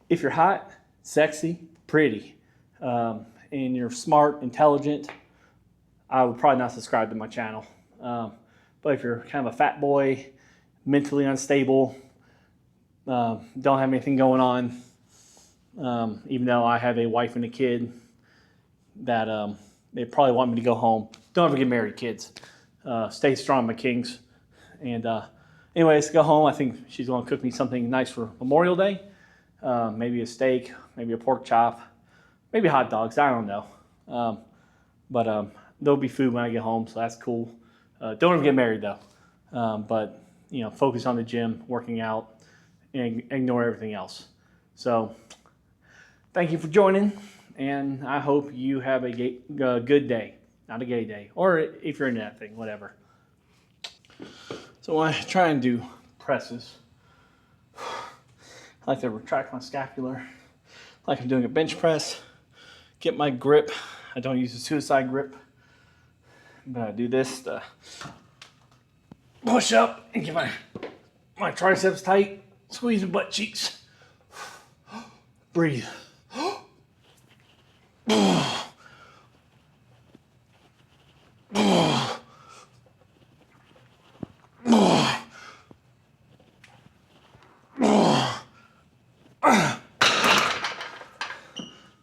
if you're hot, sexy, pretty, and you're smart, intelligent, I would probably not subscribe to my channel. But if you're kind of a fat boy, mentally unstable, don't have anything going on, even though I have a wife and a kid that they probably want me to go home. Don't ever get married, kids. Stay strong, my kings. And anyways, go home. I think she's going to cook me something nice for Memorial Day. Maybe a steak, maybe a pork chop, maybe hot dogs. I don't know. But there'll be food when I get home, so that's cool. Don't ever get married though. But you know, focus on the gym, working out, and ignore everything else. So thank you for joining, and I hope you have a good day, not a gay day, or if you're into that thing, whatever. So when I try and do presses, I like to retract my scapular, like I'm doing a bench press, get my grip. I don't use a suicide grip, but I do this to push up and get my triceps tight, squeeze the butt cheeks, breathe.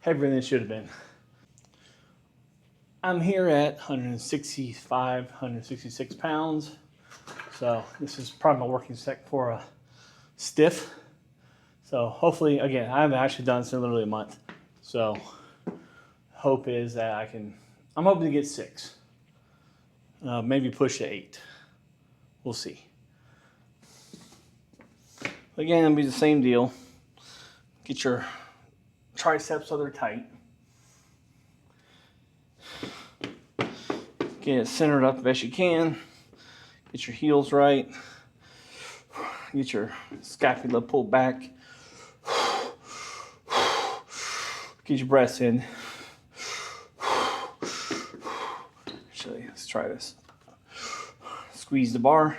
Heavier than it should have been. I'm here at 165, 166 pounds. So this is probably my working set for a stiff. So hopefully, again, I haven't actually done this in literally a month. So hope is that I'm hoping to get 6. Maybe push to 8. We'll see. Again, it'll be the same deal. Get your triceps so they're tight. Get it centered up the best you can. Get your heels right. Get your scapula pulled back. Get your breaths in. Actually, let's try this. Squeeze the bar.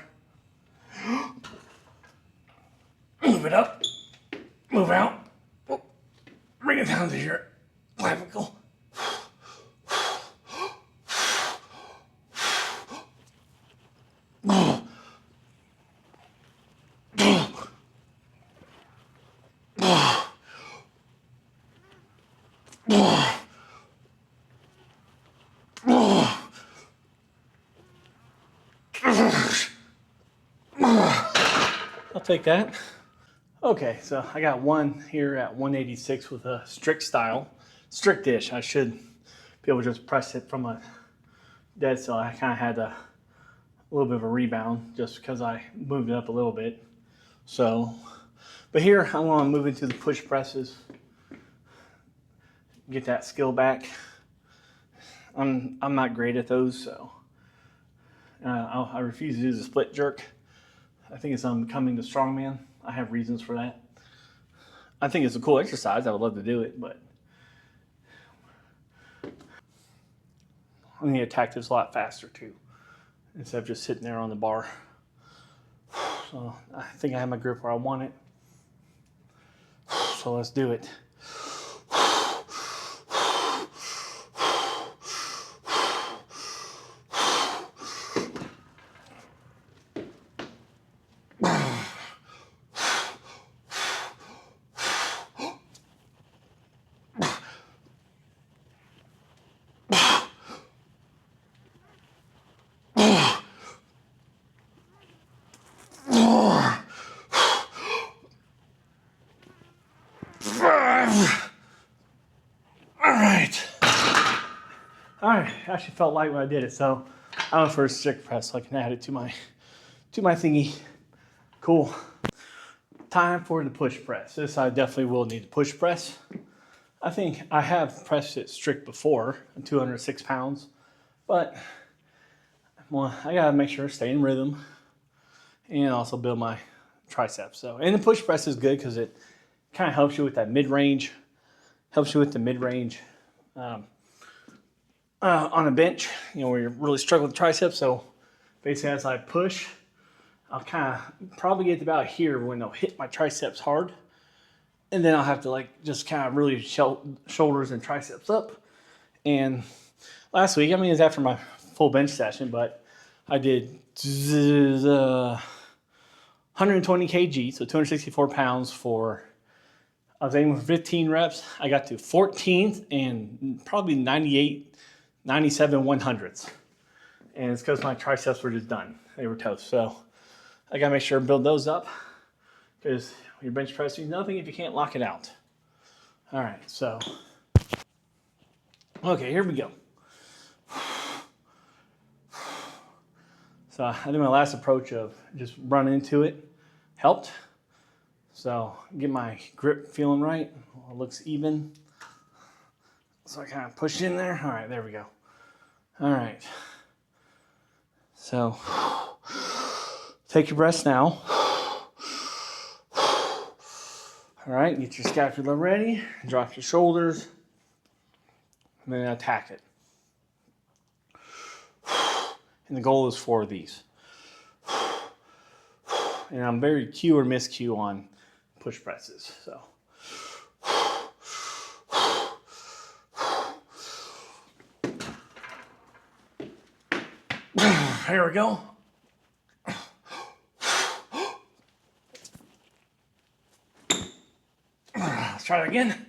Move it up. Move out. Bring it down to your clavicle. I'll take that. Okay, so I got one here at 186 with a strict-ish. I should be able to just press it from a dead, so I kind of had a little bit of a rebound just because I moved it up a little bit. So, but here I want to move into the push presses, get that skill back. I'm not great at those, so I refuse to do the split jerk. I think it's becoming the strongman. I have reasons for that. I think it's a cool exercise. I would love to do it, but I'm gonna attack this a lot faster too, instead of just sitting there on the bar. So I think I have my grip where I want it. So let's do it. All right, I actually felt light when I did it, so I went for a strict press so I can add it to my thingy. Cool. Time for the push press. This I definitely will need to push press. I think I have pressed it strict before, 206 pounds, but well, I gotta make sure I stay in rhythm and also build my triceps. So, and the push press is good because it kind of helps you with that mid-range, on a bench, you know, where you're really struggling with triceps. So basically as I push, I'll kind of probably get to about here when they'll hit my triceps hard. and then I'll have to like just kind of really shoulders and triceps up. And last week, I mean, it was after my full bench session, but I did 120 kg, so 264 pounds for, I was aiming for 15 reps. I got to 14th and probably 98, 97 100ths. And it's because my triceps were just done. They were toast. So I gotta make sure to build those up, because your bench press is nothing if you can't lock it out. All right, so, okay, here we go. So I think my last approach of just run into it helped. So get my grip feeling right. It looks even. So I kind of push in there. All right, there we go. All right. So take your breaths now. All right, get your scapula ready. Drop your shoulders. And then attack it. And the goal is 4 of these. And I'm very cue or miscue on push presses. So. Here we go. Let's try it again.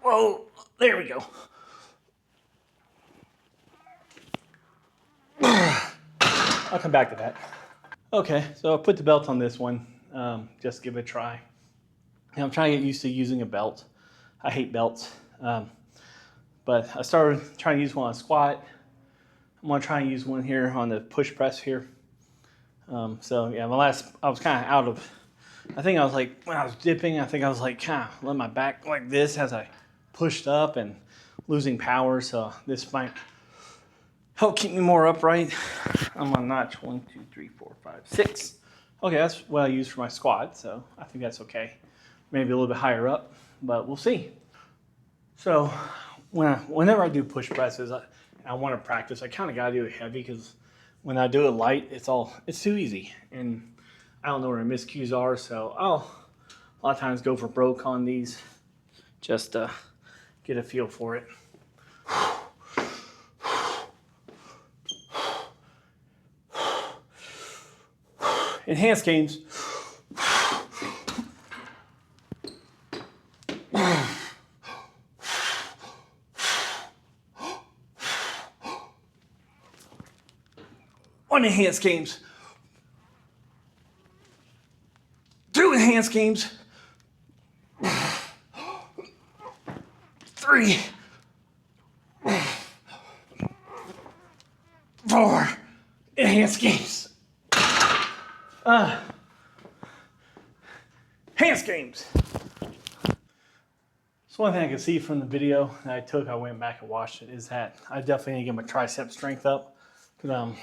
Whoa, there we go. I'll come back to that. Okay, so I put the belt on this one. Just give it a try. Now I'm trying to get used to using a belt. I hate belts. But I started trying to use one on squat. I'm gonna try and use one here on the push press here. So yeah, I was kind of out of, I think I was like, when I was dipping, I think I was like kind of letting my back like this as I pushed up and losing power. So this might help keep me more upright. I'm on notch 1, 2, 3, 4, 5, 6. Okay, that's what I use for my squat. So I think that's okay. Maybe a little bit higher up, but we'll see. So whenever I do push presses, I want to practice. I kind of got to do it heavy, because when I do it light, it's too easy. And I don't know where my miscues are, so I'll a lot of times go for broke on these just to get a feel for it. Enhanced games. One enhanced games. 2 enhanced games. 3. 4 enhanced games. Enhanced games. So one thing I can see from the video that I took, I went back and watched it, is that I definitely need to get my tricep strength up. Because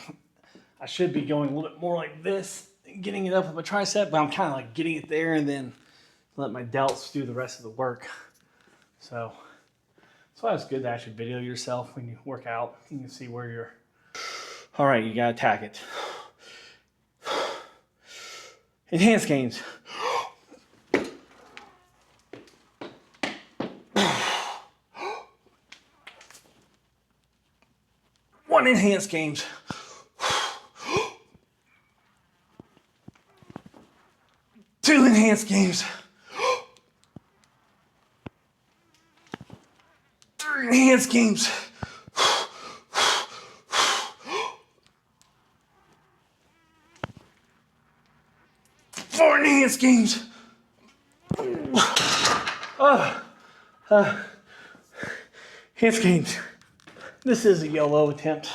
I should be going a little bit more like this, getting it up with my tricep, but I'm kind of like getting it there and then let my delts do the rest of the work. So that's why it's good to actually video yourself when you work out. You can see where you're. All right, you gotta attack it. Enhanced gains. One enhanced gains. 2 enhanced games. 3 enhanced games. 4 enhanced games. Enhanced games. This is a YOLO attempt.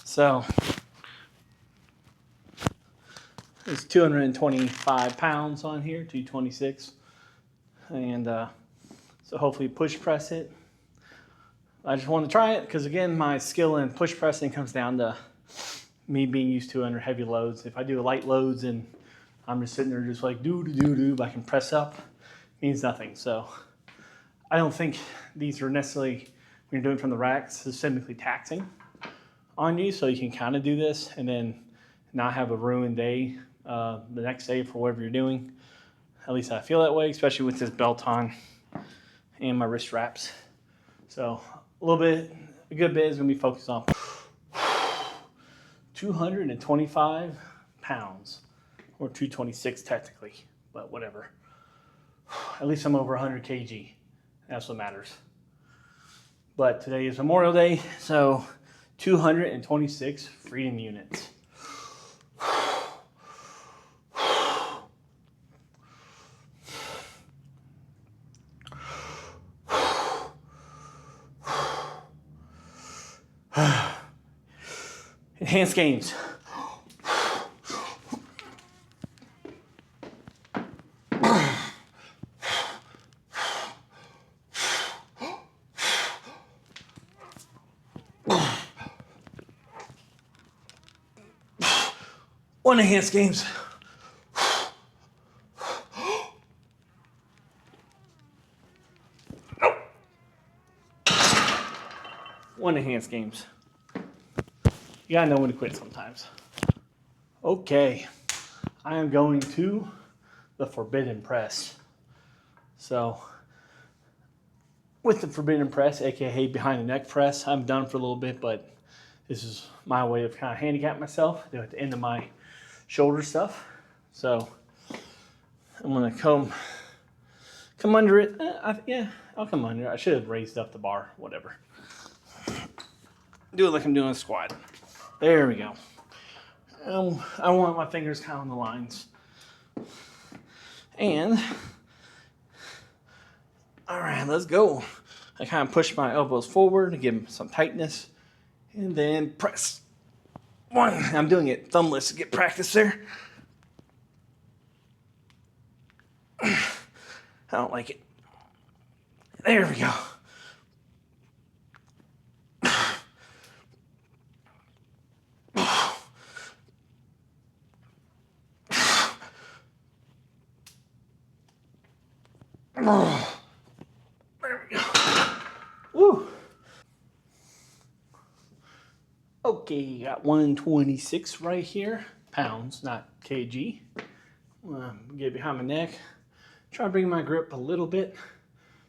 So there's 225 pounds on here, 226. And so hopefully push press it. I just want to try it because, again, my skill in push pressing comes down to me being used to under heavy loads. If I do light loads and I'm just sitting there just like but I can press up, means nothing. So I don't think these are necessarily, when you're doing from the rack, systemically taxing on you. So you can kind of do this and then not have a ruined day the next day for whatever you're doing. At least I feel that way, especially with this belt on and my wrist wraps. So a good bit is gonna be focused on 225 pounds, or 226 technically, but whatever. At least I'm over 100 kg. That's what matters. But today is Memorial Day, so 226 freedom units. Enhanced games. One enhanced games. One enhanced games. You gotta know when to quit sometimes. Okay, I am going to the forbidden press. So, with the forbidden press, aka behind the neck press, I'm done for a little bit, but this is my way of kind of handicapping myself. Do it at the end of my shoulder stuff. So, I'm gonna come under it. Yeah, I'll come under it. I should have raised up the bar, whatever. Do it like I'm doing a squat. There we go. I want my fingers kind of on the lines. And, all right, let's go. I kind of push my elbows forward to give them some tightness. And then press. One. I'm doing it thumbless to get practice there. I don't like it. There we go. There we go. Woo. Okay, got 126 right here. Pounds, not kg. Get behind my neck. Try to bring my grip a little bit.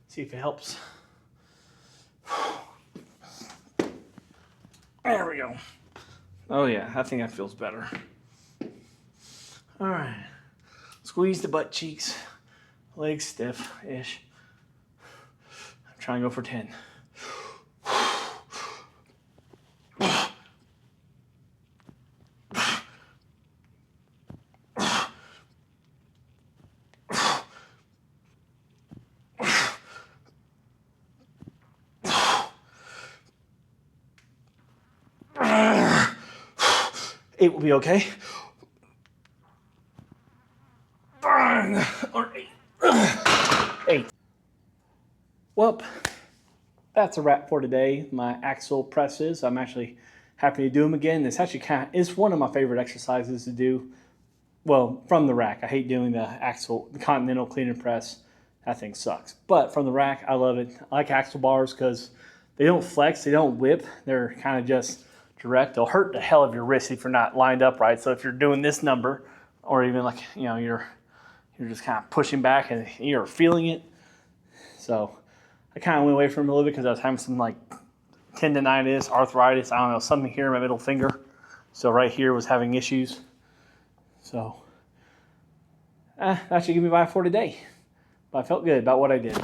See if it helps. There we go. Oh yeah, I think that feels better. All right. Squeeze the butt cheeks. Legs stiff-ish. I'm trying to go for 10. Eight will be okay. Or eight. Well, that's a wrap for today. My Axel presses. I'm actually happy to do them again. It's actually it's one of my favorite exercises to do. Well, from the rack. I hate doing the continental clean and press. That thing sucks. But from the rack, I love it. I like Axel bars because they don't flex, they don't whip. They're kind of just direct. They'll hurt the hell of your wrist if you're not lined up right. So if you're doing this number, or even like, you know, you're just kind of pushing back and you're feeling it. So I kind of went away from it a little bit because I was having some like tendonitis, arthritis, I don't know, something here in my middle finger. So right here was having issues. So that should give me by for today. But I felt good about what I did.